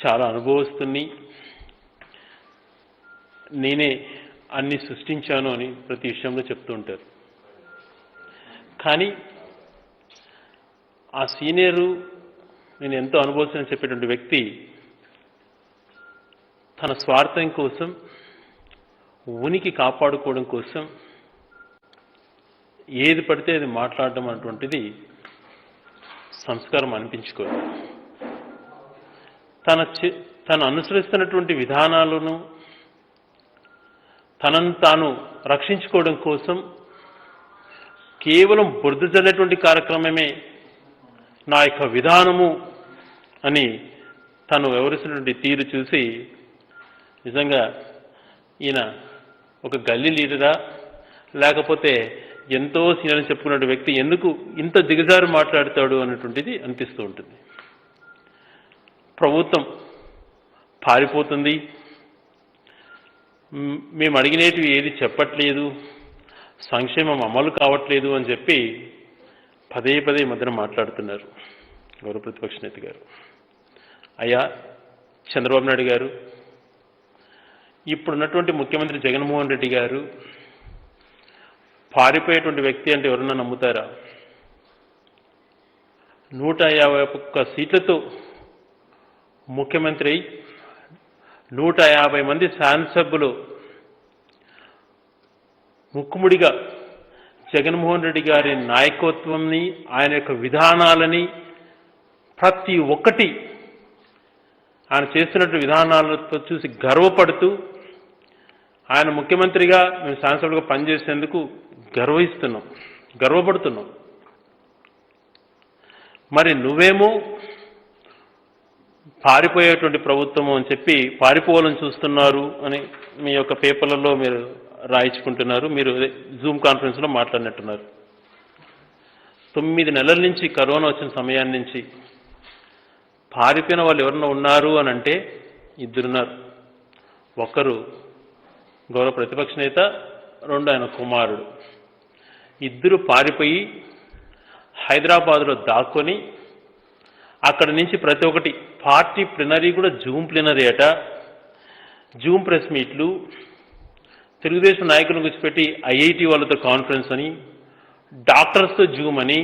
చాలా అనుభవస్తుని, నేనే అన్ని సృష్టించాను అని ప్రతి విషయంలో చెప్తూ ఉంటారు. కానీ ఆ సీనియరు, నేను ఎంతో అనుభవించని చెప్పేటువంటి వ్యక్తి తన స్వార్థం కోసం, ఉనికి కాపాడుకోవడం కోసం ఏది పడితే అది మాట్లాడడం అటువంటిది సంస్కారం అనిపించుకోదు. తను అనుసరిస్తున్నటువంటి విధానాలను తనను తాను రక్షించుకోవడం కోసం కేవలం బురద జల్లేటువంటి కార్యక్రమమే నా యొక్క విధానము అని తను వివరిస్తున్నటువంటి తీరు చూసి నిజంగా ఈయన ఒక గల్లీ లీడరా లేకపోతే ఎంతో సీనియర్ అని చెప్పుకున్న వ్యక్తి ఎందుకు ఇంత దిగజారు మాట్లాడతాడు అనేటువంటిది అనిపిస్తూ ఉంటుంది. ప్రభుత్వం పారిపోతుంది, మేము అడిగినవి ఏది చెప్పట్లేదు, సంక్షేమం అమలు కావట్లేదు అని చెప్పి పదే పదే మధ్యన మాట్లాడుతున్నారు గౌరవ ప్రతిపక్ష నేత గారు. అయ్యా చంద్రబాబు నాయుడు గారు, ఇప్పుడున్నటువంటి ముఖ్యమంత్రి జగన్మోహన్ రెడ్డి గారు పారిపోయేటువంటి వ్యక్తి అంటే ఎవరన్నా నమ్ముతారా? 151 సీట్లతో ముఖ్యమంత్రి 150 మంది శాసనసభ్యులు ముక్కుముడిగా జగన్మోహన్ రెడ్డి గారి నాయకత్వాన్ని, ఆయన యొక్క విధానాలని ప్రతి ఒక్కటి ఆయన చేస్తున్నట్టు విధానాలతో చూసి గర్వపడుతూ ఆయన ముఖ్యమంత్రిగా మేము శాసనసభ్యులుగా పనిచేసేందుకు గర్వపడుతున్నాం. మరి నువ్వేమో పారిపోయేటువంటి ప్రభుత్వము అని చెప్పి పారిపోవాలని చూస్తున్నారు అని మీ యొక్క పేపర్లలో మీరు రాయించుకుంటున్నారు. మీరు జూమ్ కాన్ఫరెన్స్లో మాట్లాడినట్టున్నారు. 9 నెలల నుంచి కరోనా వచ్చిన సమయాన్ని నుంచి పారిపోయిన వాళ్ళు ఎవరన్నా ఉన్నారు అని అంటే 2 ఉన్నారు. ఒకరు గౌరవ ప్రతిపక్ష నేత, 2 ఆయన కుమారుడు. 2 పారిపోయి హైదరాబాద్లో దాక్కొని అక్కడి నుంచి ప్రతి ఒక్కటి పార్టీ ప్లీనరీ కూడా జూమ్ ప్లీనరీ అట, జూమ్ ప్రెస్ మీట్లు, తెలుగుదేశం నాయకులను కూర్చోపెట్టి ఐఐటి వాళ్ళతో కాన్ఫరెన్స్ అని, డాక్టర్స్తో జూమ్ అని,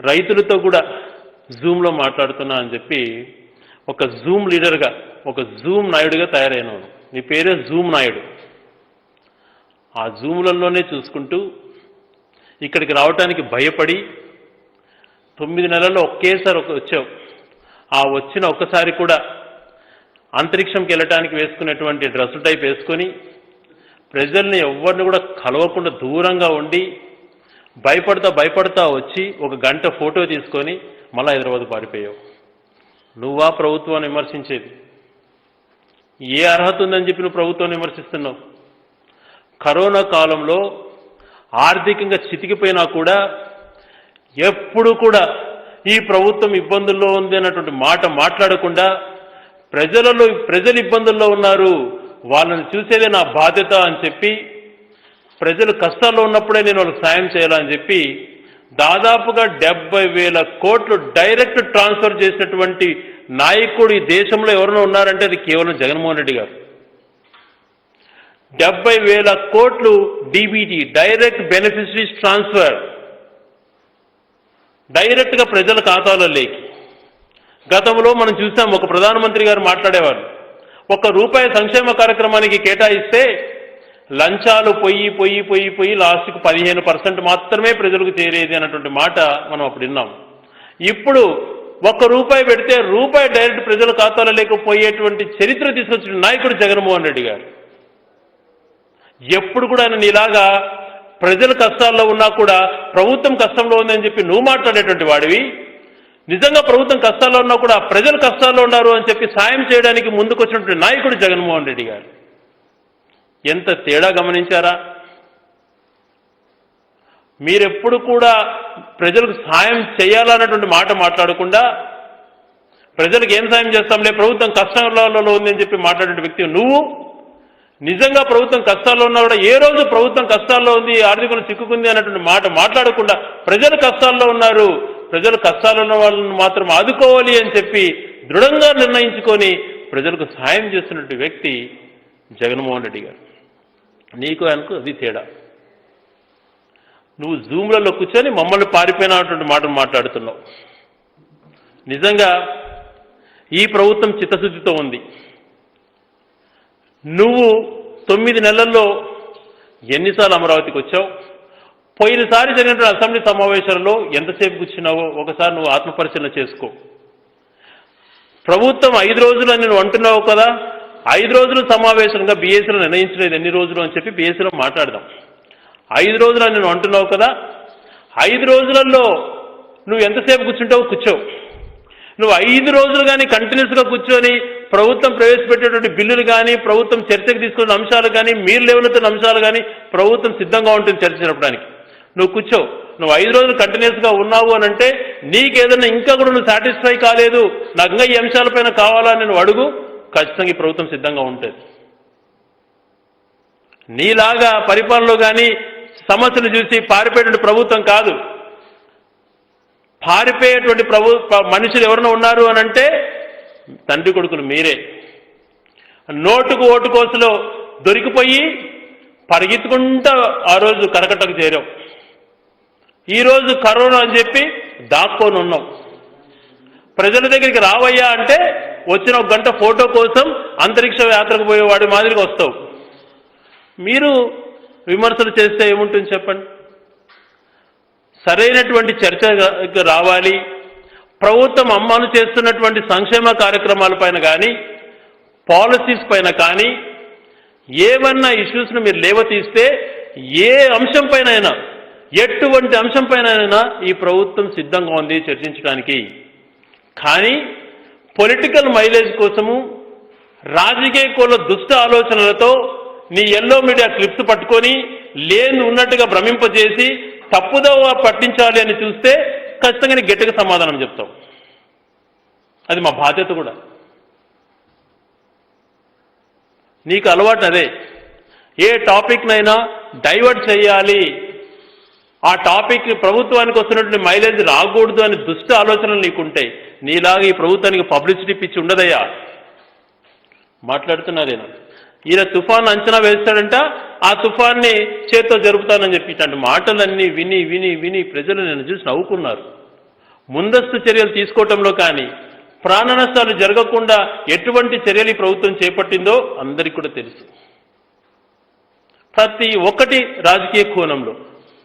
రైతులతో కూడా జూమ్లో మాట్లాడుతున్నా అని చెప్పి ఒక జూమ్ లీడర్గా, ఒక జూమ్ నాయుడుగా తయారైనాను. నీ పేరే జూమ్ నాయుడు. ఆ జూములలోనే చూసుకుంటూ ఇక్కడికి రావడానికి భయపడి 9 నెలల్లో ఒకేసారి వచ్చావు. ఆ వచ్చిన ఒక్కసారి కూడా అంతరిక్షంకి వెళ్ళటానికి వేసుకునేటువంటి డ్రెస్ టైప్ వేసుకొని ప్రజల్ని ఎవరిని కూడా కలవకుండా దూరంగా ఉండి భయపడతా వచ్చి 1 గంట ఫోటో తీసుకొని మళ్ళీ హైదరాబాద్ పారిపోయావు. నువ్వా ప్రభుత్వాన్ని విమర్శించేది? ఏ అర్హత ఉందని చెప్పి నువ్వు ప్రభుత్వాన్ని విమర్శిస్తున్నావు? కరోనా కాలంలో ఆర్థికంగా చితికిపోయినా కూడా ఎప్పుడు కూడా ఈ ప్రభుత్వం ఇబ్బందుల్లో ఉంది అన్నటువంటి మాట మాట్లాడకుండా ప్రజలు ఇబ్బందుల్లో ఉన్నారు, వాళ్ళని చూసేదే నా బాధ్యత అని చెప్పి, ప్రజలు కష్టాల్లో ఉన్నప్పుడే నేను వాళ్ళకి సాయం చేయాలని చెప్పి దాదాపుగా 70,000 కోట్లు డైరెక్ట్ ట్రాన్స్ఫర్ చేసినటువంటి నాయకుడు ఈ దేశంలో ఎవరైనా ఉన్నారంటే అది కేవలం జగన్మోహన్ రెడ్డి గారు. 70,000 కోట్లు డీబీటీ, డైరెక్ట్ బెనిఫిషరీస్ ట్రాన్స్ఫర్, డైరెక్ట్గా ప్రజల ఖాతాలలోకి. గతంలో మనం చూసాం, ఒక ప్రధానమంత్రి గారు మాట్లాడేవారు, ₹1 సంక్షేమ కార్యక్రమానికి కేటాయిస్తే లంచాలు పోయి లాస్ట్కు 15% మాత్రమే ప్రజలకు చేరేది అన్నటువంటి మాట మనం అప్పుడు విన్నాం. ఇప్పుడు ₹1 పెడితే రూపాయి డైరెక్ట్ ప్రజల ఖాతాలో లేకపోయేటువంటి చరిత్ర తీసుకొచ్చిన నాయకుడు జగన్మోహన్ రెడ్డి గారు. ఎప్పుడు కూడా ఆయన ఇలాగా ప్రజల కష్టాల్లో ఉన్నా కూడా ప్రభుత్వం కష్టంలో ఉందని చెప్పి నువ్వు మాట్లాడేటువంటి వాడివి, నిజంగా ప్రభుత్వం కష్టాల్లో ఉన్నా కూడా ప్రజలు కష్టాల్లో ఉన్నారు అని చెప్పి సాయం చేయడానికి ముందుకు వచ్చినటువంటి నాయకుడు జగన్మోహన్ రెడ్డి గారు. ఎంత తేడా గమనించారా? మీరెప్పుడు కూడా ప్రజలకు సాయం చేయాలన్నటువంటి మాట మాట్లాడకుండా ప్రజలకు ఏం సాయం చేస్తాంలే, ప్రభుత్వం కష్టాలలో ఉందని చెప్పి మాట్లాడే వ్యక్తి నువ్వు. నిజంగా ప్రభుత్వం కష్టాల్లో ఉన్నా కూడా ఏ రోజు ప్రభుత్వం కష్టాల్లో ఉంది, ఆర్థికంగా చిక్కుకుంది అన్నటువంటి మాట మాట్లాడకుండా ప్రజలు కష్టాల్లో ఉన్నారు, ప్రజలు కష్టాల్లో ఉన్న వాళ్ళని మాత్రం ఆదుకోవాలి అని చెప్పి దృఢంగా నిర్ణయించుకొని ప్రజలకు సాయం చేస్తున్నటువంటి వ్యక్తి జగన్మోహన్ రెడ్డి గారు. నీకు ఆయనకు అది తేడా. నువ్వు జూమ్లలో కూర్చొని మమ్మల్ని పారిపోయినటువంటి మాటలు మాట్లాడుతున్నావు. నిజంగా ఈ ప్రభుత్వం చిత్తశుద్ధితో ఉంది. నువ్వు 9 నెలల్లో ఎన్నిసార్లు అమరావతికి వచ్చావు? పోయినసారి జరిగినటువంటి అసెంబ్లీ సమావేశాలలో ఎంతసేపు కూర్చున్నావో ఒకసారి నువ్వు ఆత్మపరిశీలన చేసుకో. ప్రభుత్వం 5 రోజులు అని నువ్వు అంటున్నావు కదా, 5 రోజులు సమావేశంగా బీఎస్సీలో నిర్ణయించలేదు ఎన్ని రోజులు అని చెప్పి బీఎస్సీలో మాట్లాడదాం. 5 రోజులు అని నువ్వు అంటున్నావు కదా, 5 రోజులలో నువ్వు ఎంతసేపు కూర్చుంటావు? కూర్చో. నువ్వు 5 రోజులు కానీ కంటిన్యూస్గా కూర్చొని ప్రభుత్వం ప్రవేశపెట్టేటువంటి బిల్లులు కానీ, ప్రభుత్వం చర్చకు తీసుకున్న అంశాలు కానీ, మీరు లేవనెత్తిన అంశాలు కానీ ప్రభుత్వం సిద్ధంగా ఉంటుంది చర్చ జరపడానికి. నువ్వు కూర్చో. నువ్వు 5 రోజులు కంటిన్యూస్గా ఉన్నావు అని అంటే నీకేదన్నా ఇంకా కూడా నువ్వు సాటిస్ఫై కాలేదు, నాకు ఇంకా ఈ అంశాలపైన కావాలని నువ్వు అడుగు, ఖచ్చితంగా ఈ ప్రభుత్వం సిద్ధంగా ఉంటుంది. నీలాగా పరిపాలనలో కానీ సమస్యలు చూసి పారిపోయేటువంటి ప్రభుత్వం కాదు. పారిపోయేటువంటి మనుషులు ఎవరైనా ఉన్నారు అని అంటే తండ్రి కొడుకులు మీరే. నోటుకు ఓటు కోసలో దొరికిపోయి పరిగెత్తుకుంటా ఆ రోజు కరకట్టకు చేరావు. ఈరోజు కరోనా అని చెప్పి దాక్కొని ఉన్నాం. ప్రజల దగ్గరికి రావయ్యా అంటే వచ్చిన 1 గంట ఫోటో కోసం అంతరిక్ష యాత్రకు పోయేవాడి మాదిరిగా వస్తావు. మీరు విమర్శలు చేస్తే ఏముంటుంది చెప్పండి? సరైనటువంటి చర్చ రావాలి. ప్రభుత్వం అమలు చేస్తున్నటువంటి సంక్షేమ కార్యక్రమాలపైన కానీ, పాలసీస్ పైన కానీ ఏమన్నా ఇష్యూస్ను మీరు లేవతీస్తే ఏ అంశం పైన అయినా, ఎటువంటి అంశం పైన అయినా ఈ ప్రభుత్వం సిద్ధంగా ఉంది చర్చించడానికి. కానీ పొలిటికల్ మైలేజ్ కోసము, రాజకీయ కోళ్ళ దుష్ట ఆలోచనలతో నీ ఎల్లో మీడియా క్లిప్స్ పట్టుకొని లేని ఉన్నట్టుగా భ్రమింపజేసి తప్పుదోవ పట్టించాలి అని చూస్తే ఖచ్చితంగా గట్టిగా సమాధానం చెప్తాం. అది మా బాధ్యత కూడా. నీకు అలవాటు అదే. ఏ టాపిక్నైనా డైవర్ట్ చేయాలి, ఆ టాపిక్ ప్రభుత్వానికి వస్తున్నటువంటి మైలేజ్ రాకూడదు అని దుష్ట ఆలోచనలు నీకుంటాయి. నీలాగా ఈ ప్రభుత్వానికి పబ్లిసిటీ పిచ్చి ఉండదయ్యా. మాట్లాడుతున్నారేనా? ఈయన తుఫాన్ అంచనా వేస్తాడంట, ఆ తుఫాన్ని చేత్తో జరుపుతానని చెప్పి ఇట్లాంటి మాటలన్నీ విని విని విని ప్రజలు నేను చూసి నవ్వుకున్నారు. ముందస్తు చర్యలు తీసుకోవటంలో కానీ, ప్రాణ నష్టాలు జరగకుండా ఎటువంటి చర్యలు ఈ ప్రభుత్వం చేపట్టిందో అందరికీ కూడా తెలుసు. ప్రతి ఒక్కటి రాజకీయ కోణంలో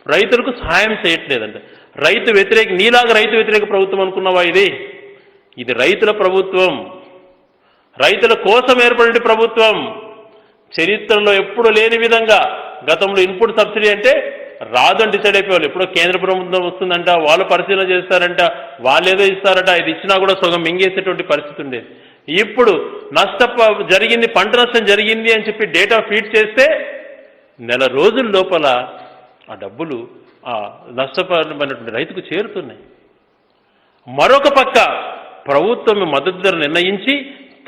రైతులకు సహాయం చేయట్లేదంట. రైతు వ్యతిరేక, నీలాగా రైతు వ్యతిరేక ప్రభుత్వం అనుకున్నావా? ఇది రైతుల ప్రభుత్వం, రైతుల కోసం ఏర్పడిన ప్రభుత్వం. చరిత్రలో ఎప్పుడు లేని విధంగా గతంలో ఇన్పుట్ సబ్సిడీ అంటే రాదని డిసైడ్ అయిపోవాలి. ఎప్పుడో కేంద్ర ప్రభుత్వం వస్తుందంట, వాళ్ళు పరిశీలన చేస్తారంట, వాళ్ళు ఏదో ఇస్తారట, ఇది ఇచ్చినా కూడా సగం మింగేసేటువంటి పరిస్థితి ఉండేది. ఇప్పుడు జరిగింది, పంట నష్టం జరిగింది అని చెప్పి డేటా ఫీడ్ చేస్తే నెల రోజుల లోపల ఆ డబ్బులు ఆ నష్టపోయినటువంటి రైతుకు చేరుతున్నాయి. మరొక పక్క ప్రభుత్వం మద్దతు ధర నిర్ణయించి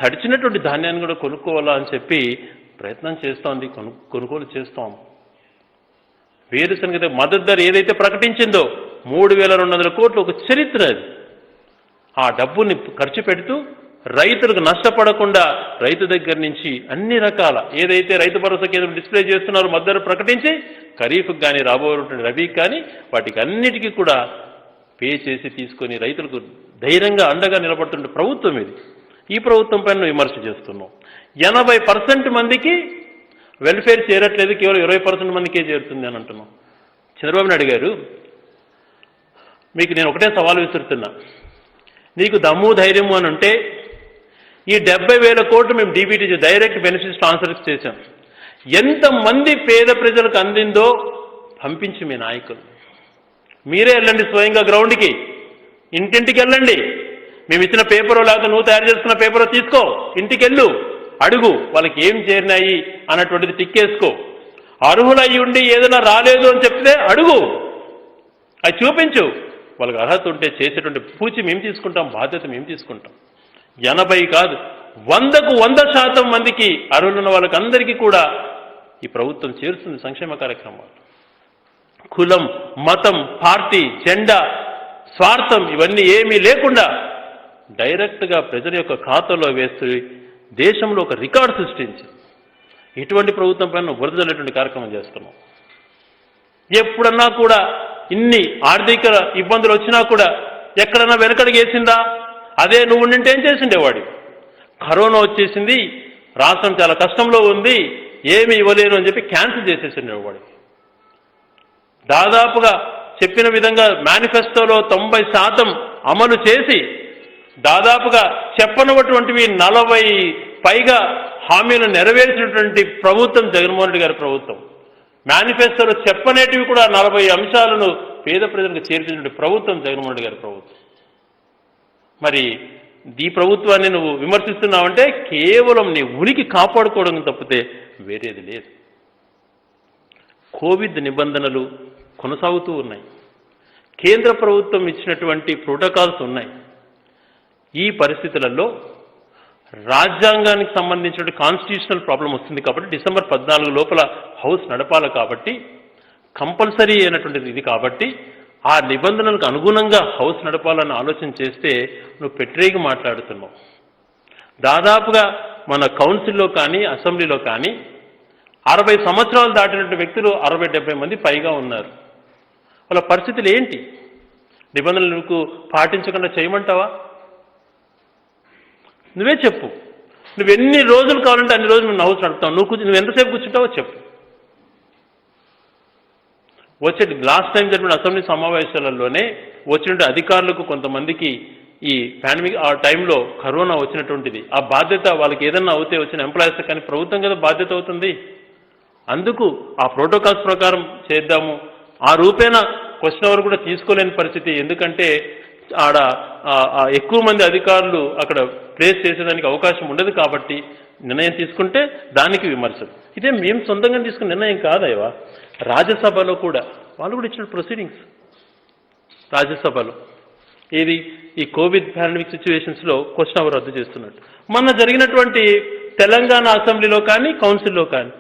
తడిచినటువంటి ధాన్యాన్ని కూడా కొనుక్కోవాలా అని చెప్పి ప్రయత్నం చేస్తోంది, కొనుగోలు చేస్తాం. వేరుశనగ మద్దతు ధర ఏదైతే ప్రకటించిందో 3,200 కోట్లు ఒక చరిత్ర అది. ఆ డబ్బుని ఖర్చు పెడుతూ రైతులకు నష్టపడకుండా రైతు దగ్గర నుంచి అన్ని రకాల ఏదైతే రైతు భరోసా కేంద్రం డిస్ప్లే చేస్తున్నారో మద్దతు ధర ప్రకటించి ఖరీఫ్కి కానీ రాబోయేటువంటి రబీకి కానీ వాటికి అన్నిటికీ కూడా పే చేసి తీసుకొని రైతులకు ధైర్యంగా అండగా నిలబడుతున్న ప్రభుత్వం ఇది. ఈ ప్రభుత్వం పైన విమర్శ చేస్తున్నాం. 80% మందికి వెల్ఫేర్ చేరట్లేదు, కేవలం 20% మందికే చేరుతుంది అని అంటున్నాం. చంద్రబాబు నాయుడు గారు, మీకు నేను ఒకటే సవాల్ విసురుతున్నా. నీకు దమ్ము ధైర్యము అని ఉంటే ఈ 70,000 కోట్లు మేము డీబీటీ డైరెక్ట్ బెనిఫిట్స్ ట్రాన్స్ఫర్ చేశాం. ఎంతమంది పేద ప్రజలకు అందిందో పంపించి మీ నాయకులు మీరే వెళ్ళండి, స్వయంగా గ్రౌండ్కి ఇంటింటికి వెళ్ళండి. మేము ఇచ్చిన పేపరో లేకపోతే నువ్వు తయారు చేసుకున్న పేపరో తీసుకో, ఇంటికి వెళ్ళు, అడుగు వాళ్ళకి ఏం చేరినాయి అన్నటువంటిది టిక్కేసుకో. అర్హులయ్యి ఉండి ఏదైనా రాలేదు అని చెప్తే అడుగు, అది చూపించు. వాళ్ళకి అర్హత ఉంటే చేసేటువంటి పూచి మేము తీసుకుంటాం, బాధ్యత మేము తీసుకుంటాం. 80 కాదు 100కు 100% మందికి అర్హులున్న వాళ్ళకి అందరికీ కూడా ఈ ప్రభుత్వం చేరుస్తుంది సంక్షేమ కార్యక్రమాలు. కులం, మతం, పార్టీ, జెండా, స్వార్థం ఇవన్నీ ఏమీ లేకుండా డైరెక్ట్గా ప్రజల యొక్క ఖాతాలో వేస్తూ దేశంలో ఒక రికార్డు సృష్టించి ఇటువంటి ప్రభుత్వం పైన వరదలేటువంటి కార్యక్రమం చేస్తున్నాం. ఎప్పుడన్నా కూడా ఇన్ని ఆర్థిక ఇబ్బందులు వచ్చినా కూడా ఎక్కడన్నా వెనకడికి వేసిందా? అదే నువ్వు ఉండింటే ఏం చేసిండేవాడి? కరోనా వచ్చేసింది, రాష్ట్రం చాలా కష్టంలో ఉంది, ఏమి ఇవ్వలేను అని చెప్పి క్యాన్సిల్ చేసేసిండేవాడి. దాదాపుగా చెప్పిన విధంగా మేనిఫెస్టోలో 90% అమలు చేసి దాదాపుగా చెప్పనటువంటివి 40 పైగా హామీలు నెరవేర్చినటువంటి ప్రభుత్వం జగన్మోహన్ రెడ్డి గారి ప్రభుత్వం. మేనిఫెస్టోలో చెప్పనేటివి కూడా 40 అంశాలను పేద ప్రజలకు చేర్చినటువంటి ప్రభుత్వం జగన్మోహన్ రెడ్డి గారి ప్రభుత్వం. మరి ఈ ప్రభుత్వాన్ని నువ్వు విమర్శిస్తున్నావంటే కేవలం నీ ఉనికి కాపాడుకోవడం తప్పితే వేరేది లేదు. కోవిడ్ నిబంధనలు కొనసాగుతూ ఉన్నాయి. కేంద్ర ప్రభుత్వం ఇచ్చినటువంటి ప్రోటోకాల్స్ ఉన్నాయి. ఈ పరిస్థితులలో రాజ్యాంగానికి సంబంధించిన కాన్స్టిట్యూషనల్ ప్రాబ్లం వస్తుంది కాబట్టి డిసెంబర్ 14 లోపల హౌస్ నడపాలి కాబట్టి కంపల్సరీ అయినటువంటిది ఇది కాబట్టి ఆ నిబంధనలకు అనుగుణంగా హౌస్ నడపాలని ఆలోచన చేస్తే నువ్వు పెట్టరేగి మాట్లాడుతున్నావు. దాదాపుగా మన కౌన్సిల్లో కానీ అసెంబ్లీలో కానీ 60 సంవత్సరాలు దాటినటువంటి వ్యక్తులు 60-70 మంది పైగా ఉన్నారు. వాళ్ళ పరిస్థితులు ఏంటి? నిబంధనలకు పాటించకుండా చేయమంటావా? నువ్వే చెప్పు. నువ్వు ఎన్ని రోజులు కావాలంటే అన్ని రోజులు నువ్వు హౌస్ నడుపుతావు. నువ్వు ఎంతసేపు కూర్చుంటావో చెప్పు. వచ్చే లాస్ట్ టైం జరిపిన అసెంబ్లీ సమావేశాలలోనే వచ్చినటువంటి అధికారులకు కొంతమందికి ఈ పాండమిక్ ఆ టైంలో కరోనా వచ్చినటువంటిది, ఆ బాధ్యత వాళ్ళకి ఏదన్నా అవుతే వచ్చిన ఎంప్లాయీస్ కానీ ప్రభుత్వం కదా బాధ్యత అవుతుంది. అందుకు ఆ ప్రోటోకాల్స్ ప్రకారం చేద్దాము. ఆ రూపేణా క్వశ్చన్ అవర్ కూడా తీసుకోలేని పరిస్థితి. ఎందుకంటే ఆడ ఎక్కువ మంది అధికారులు అక్కడ ప్లేస్ చేసేదానికి అవకాశం ఉండదు కాబట్టి నిర్ణయం తీసుకుంటే దానికి విమర్శలు. ఇదే మేము సొంతంగా తీసుకున్న నిర్ణయం కాదయ్యా. రాజ్యసభలో కూడా వాళ్ళు కూడా ఇచ్చిన ప్రొసీడింగ్స్ రాజ్యసభలో ఏది ఈ కోవిడ్ పాండమిక్ సిచ్యువేషన్స్లో క్వశ్చన్ అవర్ రద్దు చేస్తున్నట్టు. మొన్న జరిగినటువంటి తెలంగాణ అసెంబ్లీలో కానీ కౌన్సిల్లో కానీ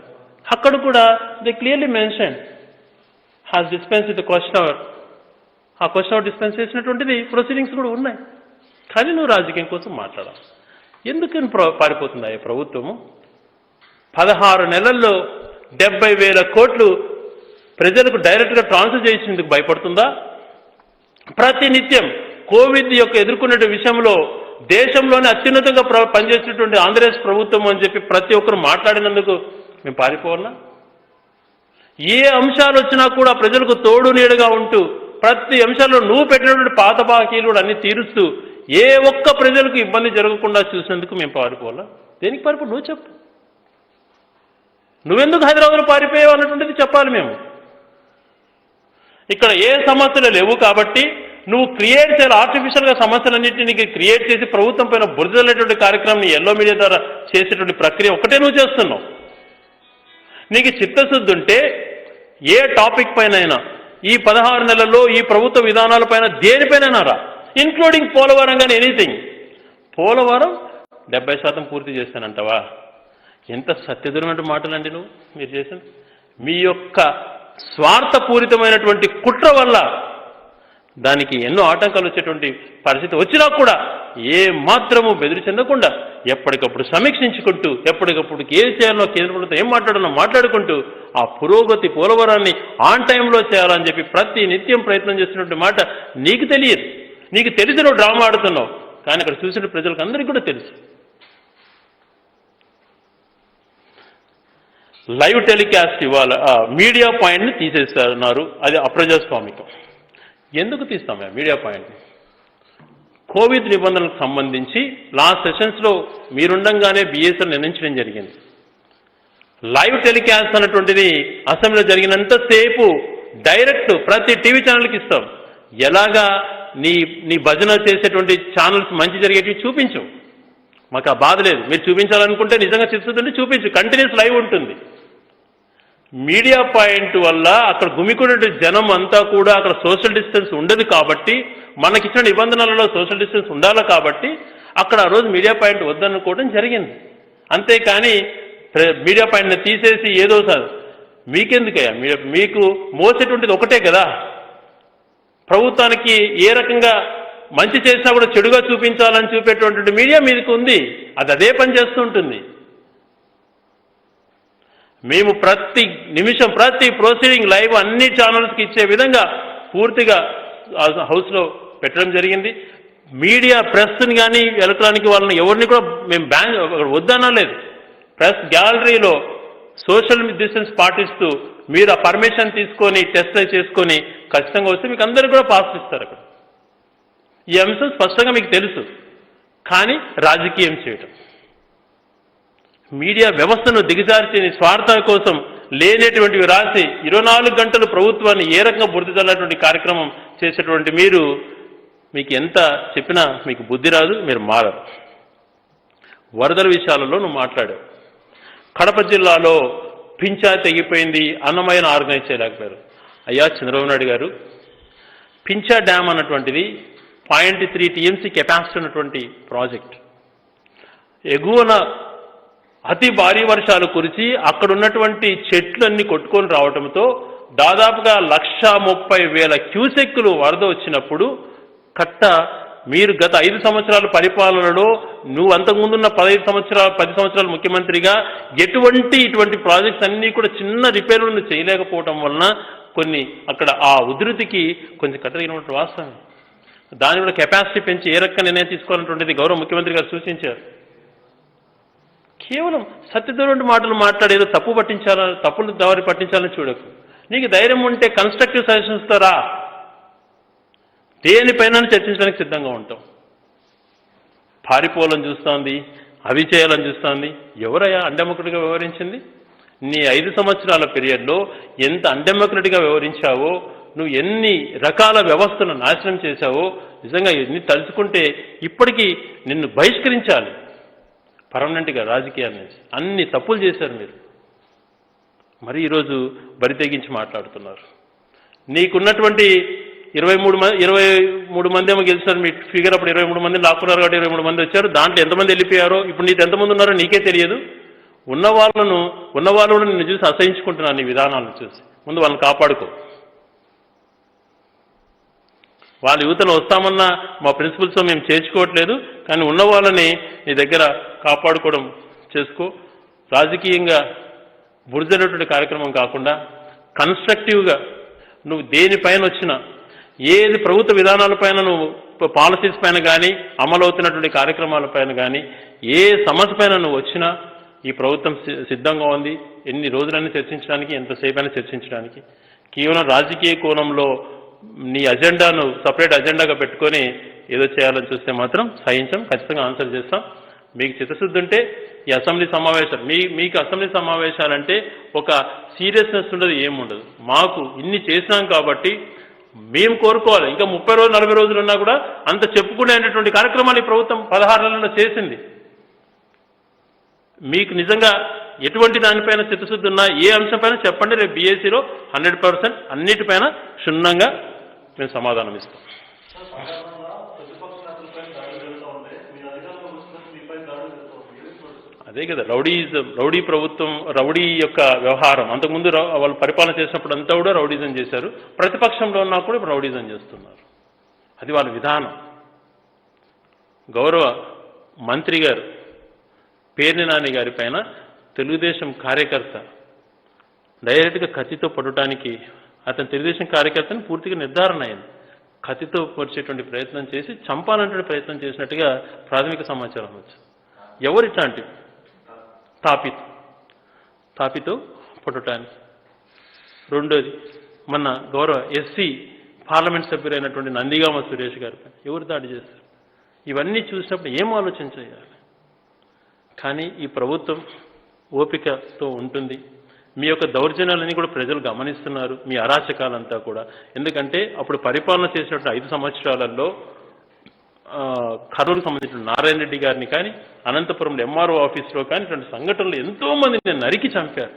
అక్కడ కూడా they clearly mention has dispense with question hour. ఆ క్వశ్చన్ అవర్ డిస్పెన్స్ చేసినటువంటిది ప్రొసీడింగ్స్ కూడా ఉన్నాయి. కానీ నువ్వు రాజకీయం కోసం మాట్లాడాలి. ఎందుకని పారిపోతుందా ఈ ప్రభుత్వము? 16 నెలల్లో 70,000 కోట్లు ప్రజలకు డైరెక్ట్గా ట్రాన్స్ఫర్ చేసేందుకు భయపడుతుందా? ప్రతినిత్యం కోవిడ్ యొక్క ఎదుర్కొనే విషయంలో దేశంలోనే అత్యున్నతంగా పనిచేసినటువంటి ఆంధ్రప్రదేశ్ ప్రభుత్వం అని చెప్పి ప్రతి ఒక్కరు మాట్లాడినందుకు మేము పారిపోవాలా? ఏ అంశాలు వచ్చినా కూడా ప్రజలకు తోడు నీడగా ఉంటూ ప్రతి అంశాల్లో నువ్వు పెట్టినటువంటి పాత బాకీలు అన్ని తీరుస్తూ ఏ ఒక్క ప్రజలకు ఇబ్బంది జరగకుండా చూసినందుకు మేము పారిపోవాలా? దేనికి పారిపో? నువ్వు చెప్పు. నువ్వెందుకు హైదరాబాద్లో పారిపోయావు అన్నటువంటిది చెప్పాలి. మేము ఇక్కడ ఏ సమస్యలు లేవు కాబట్టి నువ్వు క్రియేట్ చేయాలి. ఆర్టిఫిషియల్గా సమస్యలన్నింటినీ క్రియేట్ చేసి ప్రభుత్వం పైన బురదలేటువంటి కార్యక్రమం ఎల్లో మీడియా ద్వారా చేసేటువంటి ప్రక్రియ ఒకటే నువ్వు చేస్తున్నావు. నీకు చిత్తశుద్ధి ఉంటే ఏ టాపిక్ పైన ఈ 16 నెలల్లో ఈ ప్రభుత్వ విధానాలపైన దేనిపైన రా, ఇంక్లూడింగ్ పోలవరం కానీ ఎనీథింగ్. పోలవరం 70% పూర్తి చేస్తానంటావా? ఎంత సత్యదూరమైన మాటలండి మీరు చేసిన. మీ యొక్క స్వార్థపూరితమైనటువంటి కుట్ర వల్ల దానికి ఎన్నో ఆటంకాలు వచ్చేటువంటి పరిస్థితి వచ్చినా కూడా ఏ మాత్రము బెదిరి చెందకుండా ఎప్పటికప్పుడు సమీక్షించుకుంటూ ఎప్పటికప్పుడు ఏం చేయాలో కేంద్ర ప్రభుత్వం ఏం మాట్లాడాలో మాట్లాడుకుంటూ ఆ పురోగతి పోలవరాన్ని ఆన్ టైంలో చేయాలని చెప్పి ప్రతి నిత్యం ప్రయత్నం చేస్తున్నటువంటి మాట నీకు తెలియదు. నీకు తెలిసి నువ్వు డ్రామా ఆడుతున్నావు. కానీ అక్కడ చూసిన ప్రజలకు అందరికీ కూడా తెలుసు. లైవ్ టెలికాస్ట్ ఇవ్వాలి మీడియా పాయింట్ని తీసేస్తున్నారు. అది అప్రజాస్వామికం. ఎందుకు తీస్తాం మీడియా పాయింట్ని? కోవిడ్ నిబంధనలకు సంబంధించి లాస్ట్ సెషన్స్లో మీరుండగానే బిఎస్ఎన్ నిర్ణయించడం జరిగింది. లైవ్ టెలికాస్ట్ అన్నటువంటిది అసెంబ్లీలో జరిగినంతసేపు డైరెక్ట్ ప్రతి టీవీ ఛానల్కి ఇస్తాం. ఎలాగా నీ భజన చేసేటువంటి ఛానల్స్ మంచి జరిగేటివి చూపించు. మాకు ఆ బాధ లేదు. మీరు చూపించాలనుకుంటే నిజంగా చిత్తుంటే చూపించు. కంటిన్యూస్ లైవ్ ఉంటుంది. మీడియా పాయింట్ వల్ల అక్కడ గుమికునే జనం అంతా కూడా అక్కడ సోషల్ డిస్టెన్స్ ఉండదు కాబట్టి మనకిచ్చిన నిబంధనలలో సోషల్ డిస్టెన్స్ ఉండాలి కాబట్టి అక్కడ ఆ రోజు మీడియా పాయింట్ వద్దనుకోవడం జరిగింది. అంతేకాని మీడియా పాయింట్ని తీసేసి ఏదో సార్ మీకెందుకయ్యా? మీకు మోసేటువంటిది ఒకటే కదా. ప్రభుత్వానికి ఏ రకంగా మంచి చేసినా కూడా చెడుగా చూపించాలని చూపేటువంటి మీడియా మీదకి ఉంది. అది అదే పని చేస్తూ ఉంటుంది. మేము ప్రతి నిమిషం ప్రతి ప్రొసీడింగ్ లైవ్ అన్ని ఛానల్స్కి ఇచ్చే విధంగా పూర్తిగా హౌస్లో పెట్టడం జరిగింది. మీడియా ప్రెస్ని కానీ ఎలక్ట్రానిక్ వాళ్ళని ఎవరిని కూడా మేము బ్యాన్ వద్దనలేదు. ప్రెస్ గ్యాలరీలో సోషల్ డిస్టెన్స్ పాటిస్తూ మీరు ఆ పర్మిషన్ తీసుకొని టెస్ట్ చేసుకొని ఖచ్చితంగా వస్తే మీకు అందరికీ కూడా పాస్ ఇస్తారు. అక్కడ ఈ అంశం స్పష్టంగా మీకు తెలుసు. కానీ రాజకీయం చేయటం, మీడియా వ్యవస్థను దిగజార్చి స్వార్థం కోసం లేనటువంటివి రాసి 24 గంటలు ప్రభుత్వాన్ని ఏ రకంగా బురద చల్లేటువంటి కార్యక్రమం చేసేటువంటి మీకు ఎంత చెప్పినా మీకు బుద్ధి రాదు, మీరు మారరు. వరదల విషయాలలో నువ్వు మాట్లాడావు. కడప జిల్లాలో పింఛా తెగిపోయింది, అన్నమైన ఆర్గనైజ్ చేయలేకపోయారు. అయ్యా చంద్రబాబు నాయుడు గారు, పింఛా డ్యామ్ అన్నటువంటిది 0.3 TMC కెపాసిటీ ఉన్నటువంటి ప్రాజెక్ట్. ఎగువన అతి భారీ వర్షాలు కురిచి అక్కడ ఉన్నటువంటి చెట్లన్నీ కొట్టుకొని రావడంతో దాదాపుగా 1,30,000 క్యూసెక్కులు వరద వచ్చినప్పుడు మీరు గత 5 సంవత్సరాల పరిపాలనలో నువ్వు అంతకుముందున్న 10 సంవత్సరాలు ముఖ్యమంత్రిగా ఇటువంటి ప్రాజెక్ట్స్ అన్నీ కూడా చిన్న రిపేర్లను చేయలేకపోవడం వలన కొన్ని అక్కడ ఆ ఉధృతికి కొంచెం కట్టగినటువంటి వాస్తవం. దాని వల్ల కెపాసిటీ పెంచి ఏ రకంగా నిర్ణయం తీసుకోవాలన్నటువంటిది గౌరవ ముఖ్యమంత్రి గారు సూచించారు. కేవలం సత్యదూరంటి మాటలు మాట్లాడేదో తప్పులు దారి పట్టించాలని చూడకు. నీకు ధైర్యం ఉంటే కన్స్ట్రక్టివ్ సజెషన్స్తో రా, దేనిపైన చర్చించడానికి సిద్ధంగా ఉంటాం. పారిపోవాలని చూస్తోంది, అవి చేయాలని చూస్తోంది. ఎవరయ్యా అన్డెమోక్రటిక్గా వ్యవహరించింది? నీ 5 సంవత్సరాల పీరియడ్లో ఎంత అన్డెమోక్రటిక్గా వ్యవహరించావో, నువ్వు ఎన్ని రకాల వ్యవస్థను నాశనం చేశావో నిజంగా ఎన్ని తలుచుకుంటే ఇప్పటికీ నిన్ను బహిష్కరించాలి పర్మనెంట్గా రాజకీయాల నుంచి. అన్ని తప్పులు చేశారు మీరు. మరి ఈరోజు బరి తెగించి మాట్లాడుతున్నారు. నీకున్నటువంటి 23 మంది ఏమో గెలిచారు. మీ ఫిగర్ అప్పుడు 23 మందిని లాక్కున్నారు కాబట్టి 23 మంది వచ్చారు. దాంట్లో ఎంతమంది వెళ్ళిపోయారో ఇప్పుడు నీకు ఎంతమంది ఉన్నారో నీకే తెలియదు. ఉన్నవాళ్ళు కూడా నిన్ను చూసి అసహించుకుంటున్నారు. నీ విధానాలను చూసి ముందు వాళ్ళని కాపాడుకో. వాళ్ళ యువతను వస్తామన్నా మా ప్రిన్సిపల్స్తో మేము చేర్చుకోవట్లేదు, కానీ ఉన్న వాళ్ళని నీ దగ్గర కాపాడుకోవడం చేసుకో. రాజకీయంగా బురదనేటువంటి కార్యక్రమం కాకుండా కన్స్ట్రక్టివ్గా నువ్వు దేనిపైన వచ్చినా, ఏది ప్రభుత్వ విధానాలపైన నువ్వు పాలసీస్ పైన కానీ అమలవుతున్నటువంటి కార్యక్రమాలపైన కానీ ఏ సమస్య పైన నువ్వు వచ్చినా ఈ ప్రభుత్వం సిద్ధంగా ఉంది. ఎన్ని రోజులైనా చర్చించడానికి, ఎంతసేపైనా చర్చించడానికి. కేవలం రాజకీయ కోణంలో నీ అజెండాను సపరేట్ అజెండాగా పెట్టుకొని ఏదో చేయాలని చూస్తే మాత్రం సహించం, ఖచ్చితంగా ఆన్సర్ చేస్తాం. మీకు చిత్తశుద్ధి ఉంటే ఈ అసెంబ్లీ సమావేశాలు మీకు అసెంబ్లీ సమావేశాలంటే ఒక సీరియస్నెస్ ఉండదు, ఏముండదు. మాకు ఇన్ని చేసినాం కాబట్టి మేము కోరుకోవాలి. ఇంకా 30 రోజులు 40 రోజులు ఉన్నా కూడా అంత చెప్పుకునేటువంటి కార్యక్రమాలు ఈ ప్రభుత్వం 16 నెలల్లో చేసింది. మీకు నిజంగా ఎటువంటి దానిపైన చిత్తశుద్ధి ఉన్నా ఏ అంశంపైన చెప్పండి. రేపు BScలో 100% అన్నిటిపైన క్షుణ్ణంగా మేము సమాధానం ఇస్తాం. అదే కదా రౌడీ ప్రభుత్వం, రౌడీ యొక్క వ్యవహారం. అంతకుముందు వాళ్ళు పరిపాలన చేసినప్పుడు అంతా కూడా రౌడీజం చేశారు. ప్రతిపక్షంలో ఉన్నా కూడా ఇప్పుడు రౌడీజం చేస్తున్నారు. అది వాళ్ళ విధానం. గౌరవ మంత్రి గారు పేర్ని నాని గారి పైన తెలుగుదేశం కార్యకర్త డైరెక్ట్గా కత్తితో పడటానికి, అతను తెలుగుదేశం కార్యకర్తను పూర్తిగా నిర్ధారణ అయింది. కత్తితో పొడిచేటువంటి ప్రయత్నం చేసి చంపాలనే ప్రయత్నం చేసినట్టుగా ప్రాథమిక సమాచారం వచ్చింది. ఎవరు ఇట్లాంటి తాపితో పడటానికి. రెండోది, మన గౌరవ SC పార్లమెంట్ సభ్యులైనటువంటి నందిగామ సురేష్ గారి పైన ఎవరు దాడి చేస్తారు? ఇవన్నీ చూసినప్పుడు ఏం ఆలోచన చేయాలి? కానీ ఈ ప్రభుత్వం ఓపికతో ఉంటుంది. మీ యొక్క దౌర్జన్యాలన్నీ కూడా ప్రజలు గమనిస్తున్నారు, మీ అరాచకాలంతా కూడా. ఎందుకంటే అప్పుడు పరిపాలన చేసినట్టు 5 సంవత్సరాలలో కర్నూలుకు సంబంధించిన నారాయణ రెడ్డి గారిని కానీ, అనంతపురంలో MRO ఆఫీస్లో కానీ ఇటువంటి సంఘటనలు ఎంతోమందిని నరికి చంపారు.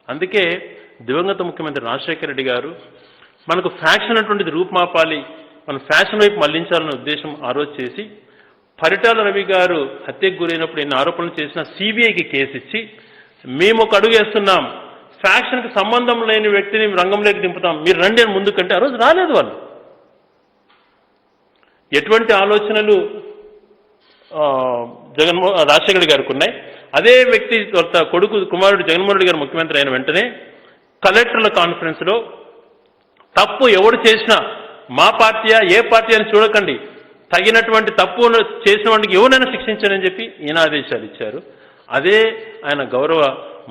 అందుకే దివంగత ముఖ్యమంత్రి రాజశేఖర రెడ్డి గారు మనకు ఫ్యాక్షన్ అటువంటిది రూపుమాపాలి, మన ఫ్యాషన్ వైపు మళ్లించాలనే ఉద్దేశం ఆ రోజు చేసి, పరిటాల రవి గారు హత్యకు గురైనప్పుడు ఎన్ని ఆరోపణలు చేసినా CBIకి కేసు ఇచ్చి, మేము ఒక అడుగు వేస్తున్నాం, ఫ్యాక్షన్కి సంబంధం లేని వ్యక్తిని రంగంలోకి దింపుతాం, మీరు రండి అని ముందుకంటే ఆ రోజు రాలేదు వాళ్ళు. ఎటువంటి ఆలోచనలు రాజశేఖర్ గారికి ఉన్నాయి. అదే వ్యక్తి కొడుకు కుమారుడు జగన్మోహన్ రెడ్డి గారు ముఖ్యమంత్రి అయిన వెంటనే కలెక్టర్ల కాన్ఫరెన్స్లో తప్పు ఎవరు చేసినా మా పార్టీయా ఏ పార్టీ అని చూడకండి, తగినటువంటి తప్పు చేసిన వాడికి ఎవరైనా శిక్షించారని చెప్పి ఈయన ఆదేశాలు ఇచ్చారు. అదే ఆయన గౌరవ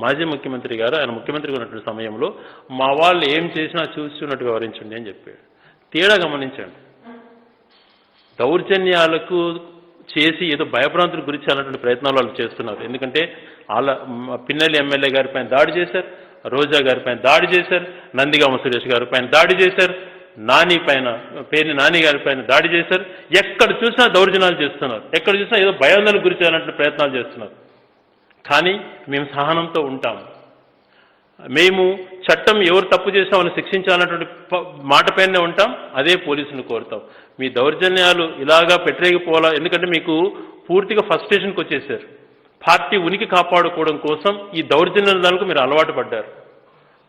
మాజీ ముఖ్యమంత్రి గారు ఆయన ముఖ్యమంత్రిగా ఉన్నటువంటి సమయంలో మా వాళ్ళు ఏం చేసినా చూస్తున్నట్టు వివరించండి అని చెప్పాడు. తేడా గమనించండి. దౌర్జన్యాలకు చేసి ఏదో భయభ్రాంతులకు గురించి అన్నటువంటి ప్రయత్నాలు వాళ్ళు చేస్తున్నారు. ఎందుకంటే వాళ్ళ పిన్నెల్లి ఎమ్మెల్యే గారి పైన దాడి చేశారు, రోజా గారి పైన దాడి చేశారు, నందిగామ సురేష్ గారి పైన దాడి చేశారు, నాని పైన పేరుని నాని గారి పైన దాడి చేశారు. ఎక్కడ చూసినా దౌర్జన్యాలు చేస్తున్నారు, ఎక్కడ చూసినా ఏదో భయాందోళనకు గురి చేయాలంటే ప్రయత్నాలు చేస్తున్నారు. కానీ మేము సహనంతో ఉంటాము. మేము చట్టం ఎవరు తప్పు చేసినా వాళ్ళని శిక్షించాలన్నటువంటి మాట పైనే ఉంటాం. అదే పోలీసులను కోరుతాం. మీ దౌర్జన్యాలు ఇలాగా పెట్టరేగిపోవాలా, ఎందుకంటే మీకు పూర్తిగా ఫ్రస్ట్రేషన్కి వచ్చేసారు. పార్టీ ఉనికి కాపాడుకోవడం కోసం ఈ దౌర్జన్యాలకు మీరు అలవాటు పడ్డారు.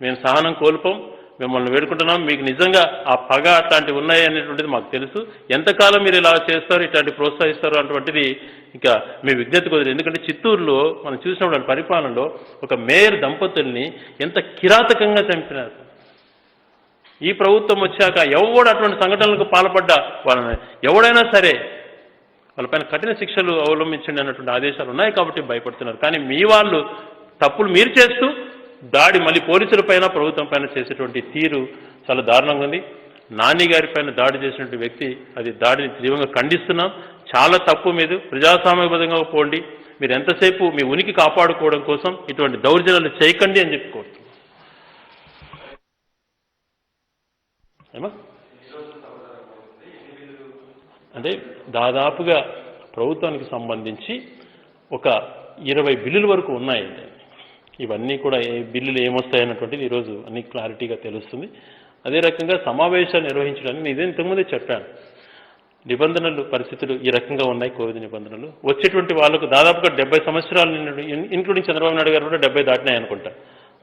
మేము సహనం కోల్పోం, మిమ్మల్ని వేడుకుంటున్నాం. మీకు నిజంగా ఆ పగ అట్లాంటివి ఉన్నాయి అనేటువంటిది మాకు తెలుసు. ఎంతకాలం మీరు ఇలా చేస్తారు, ఇట్లాంటి ప్రోత్సహిస్తారు అటువంటిది ఇక మీ విజ్ఞతకు వదిలేదు. ఎందుకంటే చిత్తూరులో మనం చూసినప్పుడు పరిపాలనలో ఒక మేయర్ దంపతుల్ని ఎంత కిరాతకంగా చంపినారు. ఈ ప్రభుత్వం వచ్చాక ఎవడు అటువంటి సంఘటనలకు పాల్పడ్డా వాళ్ళని ఎవడైనా సరే వాళ్ళపైన కఠిన శిక్షలు అవలంబించండి అన్నటువంటి ఆదేశాలు ఉన్నాయి కాబట్టి భయపడుతున్నారు. కానీ మీ వాళ్ళు తప్పులు మీరు చేస్తూ దాడి మళ్ళీ పోలీసులపైన ప్రభుత్వం పైన చేసేటువంటి తీరు చాలా దారుణంగా ఉంది. నాని గారి పైన దాడి చేసినటువంటి వ్యక్తి అది దాడిని తీవ్రంగా ఖండిస్తున్నాం. చాలా తప్పు మీద ప్రజాస్వామ్యబద్ధంగా పోండి. మీరు ఎంతసేపు మీ ఉనికి కాపాడుకోవడం కోసం ఇటువంటి దౌర్జన్యాలు చేయకండి అని చెప్పి కోరుతున్నాం. ఏమా అంటే దాదాపుగా ప్రభుత్వానికి సంబంధించి ఒక 20 బిల్లుల వరకు ఉన్నాయండి. ఇవన్నీ కూడా బిల్లులు ఏమొస్తాయన్నటువంటిది ఈరోజు అన్ని క్లారిటీగా తెలుస్తుంది. అదే రకంగా సమావేశాలు నిర్వహించడానికి నేను ఇంతకుముందే చెప్పాను. నిబంధనలు పరిస్థితులు ఈ రకంగా ఉన్నాయి. కోవిడ్ నిబంధనలు వచ్చేటువంటి వాళ్ళకు దాదాపుగా 70 సంవత్సరాలు ఇంక్లూడింగ్ చంద్రబాబు నాయుడు గారు కూడా 70 దాటినాయి అనుకుంటా.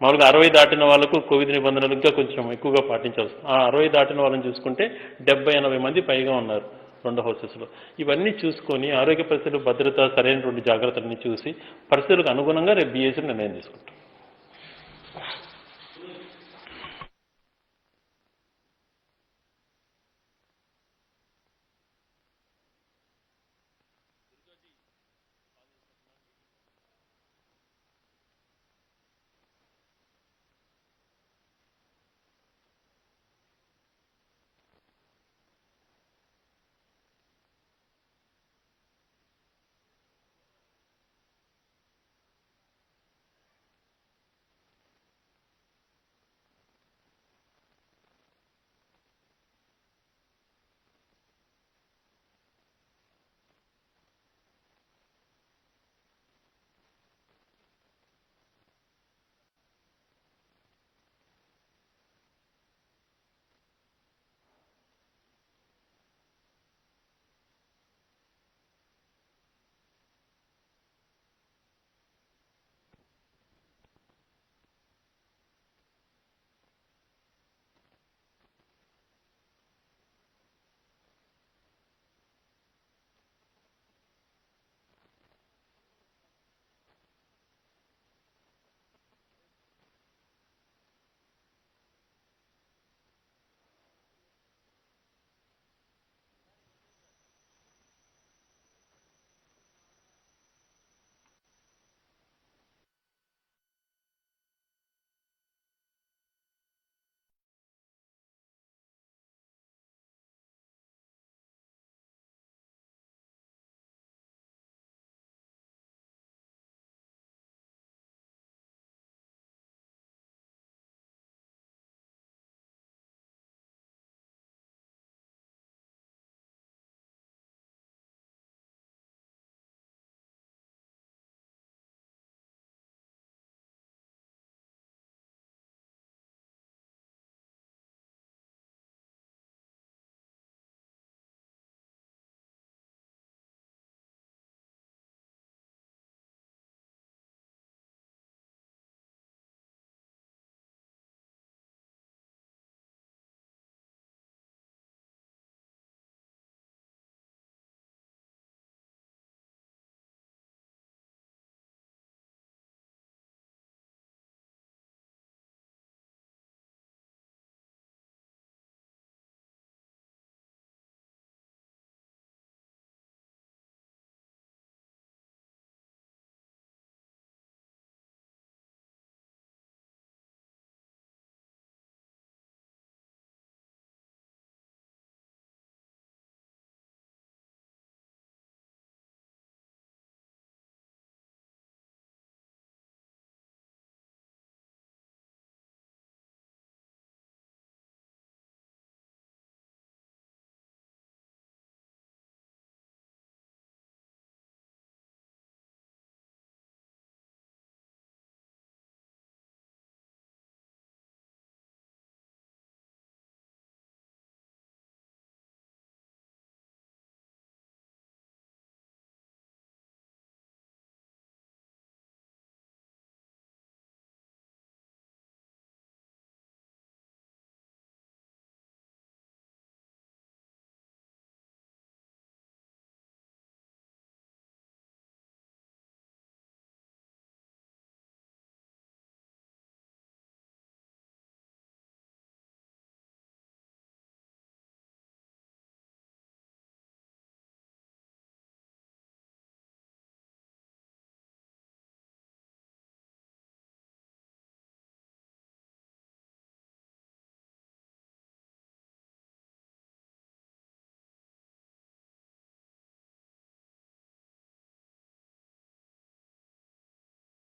మామూలుగా 60 దాటిన వాళ్ళకు కోవిడ్ నిబంధనలు ఇంకా కొంచెం ఎక్కువగా పాటించాల్సి. ఆ 60 దాటిన వాళ్ళని చూసుకుంటే 70-80 మంది పైగా ఉన్నారు 2 హౌసెస్లో. ఇవన్నీ చూసుకొని ఆరోగ్య పరిస్థితులు, భద్రత, సరైనటువంటి జాగ్రత్తలన్నీ చూసి పరిస్థితులకు అనుగుణంగా రేపు బీఏసీ నిర్ణయం తీసుకుంటాం.